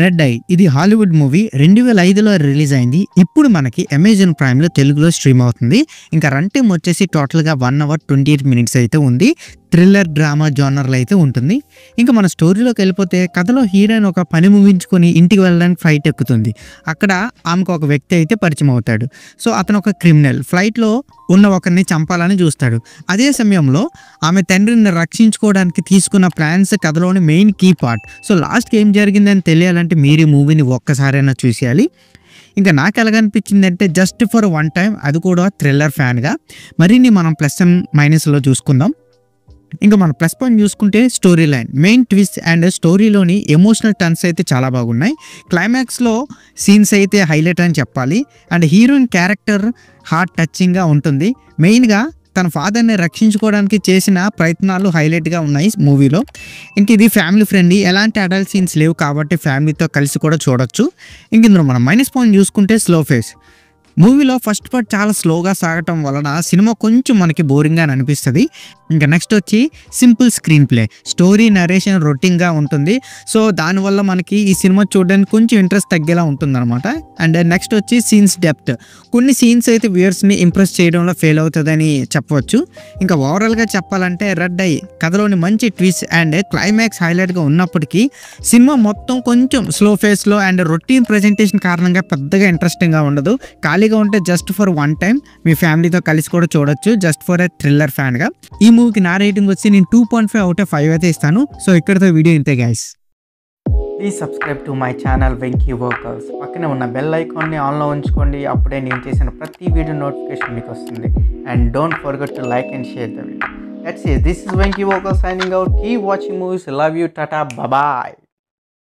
Red I ఇది Hollywood movie 2005లో release అయింది. ఇప్పుడు మనకి అమెజాన్ ప్రైమ్లో తెలుగులో స్ట్రీమ్ అవుతుంది. ఇంకా రన్ టైం వచ్చేసి టోటల్గా 1 hour 28 minutes అయితే ఉంది. థ్రిల్లర్ డ్రామా జోనర్లో అయితే ఉంటుంది. ఇంకా మన స్టోరీలోకి వెళ్ళిపోతే కథలో హీరోయిన్ ఒక పని ముగించుకొని ఇంటికి వెళ్ళడానికి ఫ్లైట్ ఎక్కుతుంది. అక్కడ ఆమెకు ఒక వ్యక్తి అయితే పరిచయం అవుతాడు. సో అతను ఒక క్రిమినల్, ఫ్లైట్లో ఉన్న ఒకరిని చంపాలని చూస్తాడు. అదే సమయంలో ఆమె తండ్రిని రక్షించుకోవడానికి తీసుకున్న ప్లాన్స్ కథలోని మెయిన్ కీ పార్ట్. సో లాస్ట్కి ఏం జరిగిందని తెలియాలంటే మీరు ఈ మూవీని ఒక్కసారైనా చూసేయాలి. ఇంకా నాకు ఎలాగనిపించింది అంటే జస్ట్ ఫర్ వన్ టైం, అది కూడా థ్రిల్లర్ ఫ్యాన్గా. మరిన్ని మనం ప్లస్ అండ్ మైనస్లో చూసుకుందాం. ఇంకా మన ప్లస్ పాయింట్ చూసుకుంటే story line, main twist and స్టోరీలోని ఎమోషనల్ టర్న్స్ అయితే చాలా బాగున్నాయి. క్లైమాక్స్లో సీన్స్ అయితే హైలైట్ అని చెప్పాలి. అండ్ హీరోయిన్ క్యారెక్టర్ హార్ట్ టచింగ్గా ఉంటుంది. మెయిన్గా తన ఫాదర్ని రక్షించుకోవడానికి చేసిన ప్రయత్నాలు హైలైట్గా ఉన్నాయి మూవీలో. ఇంక ఇది ఫ్యామిలీ ఫ్రెండ్లీ, ఎలాంటి అడల్ట్ సీన్స్ లేవు కాబట్టి ఫ్యామిలీతో కలిసి కూడా చూడొచ్చు. ఇంక ఇందులో మనం మైనస్ పాయింట్ చూసుకుంటే స్లో ఫేస్. మూవీలో ఫస్ట్ పార్ట్ చాలా స్లోగా సాగటం వలన సినిమా కొంచెం మనకి బోరింగ్గా అనిపిస్తుంది. ఇంకా నెక్స్ట్ వచ్చి simple screen play, story narration రొటీన్గా ఉంటుంది. సో దానివల్ల మనకి ఈ సినిమా చూడడానికి కొంచెం ఇంట్రెస్ట్ తగ్గేలా ఉంటుంది అనమాట. అండ్ నెక్స్ట్ వచ్చి సీన్స్ డెప్త్, కొన్ని సీన్స్ అయితే వ్యూయర్స్ని ఇంప్రెస్ చేయడంలో ఫెయిల్ అవుతుందని చెప్పవచ్చు. ఇంకా ఓవరాల్గా చెప్పాలంటే రెడ్ ఐ కథలోని మంచి ట్విస్ట్ అండ్ క్లైమాక్స్ హైలైట్గా ఉన్నప్పటికీ సినిమా మొత్తం కొంచెం స్లో ఫేస్లో అండ్ రొటీన్ ప్రజెంటేషన్ కారణంగా పెద్దగా ఇంట్రెస్టింగ్గా ఉండదు. ఖాళీగా ఉంటే జస్ట్ ఫర్ వన్ టైం మీ ఫ్యామిలీతో కలిసి కూడా చూడొచ్చు, జస్ట్ ఫర్ ఎ థ్రిల్లర్ ఫ్యాన్గా. ఈ మూవీకి నా రేటింగ్ వచ్చి నేను 2.5 out of 5 అయితే ఇస్తాను. సో ఇక్కడితో వీడియో ఇంతే guys. Please subscribe to my channel Venky workers. పక్కనే ఉన్న బెల్ ఐకాన్ని ఆన్లో ఉంచుకోండి, అప్పుడే నేను చేసిన ప్రతి వీడియో నోటిఫికేషన్ మీకు వస్తుంది. And don't forget to like and share the video. That's it. This is Venky Walker signing out. Keep watching movies. Love you. Tata. Bye bye.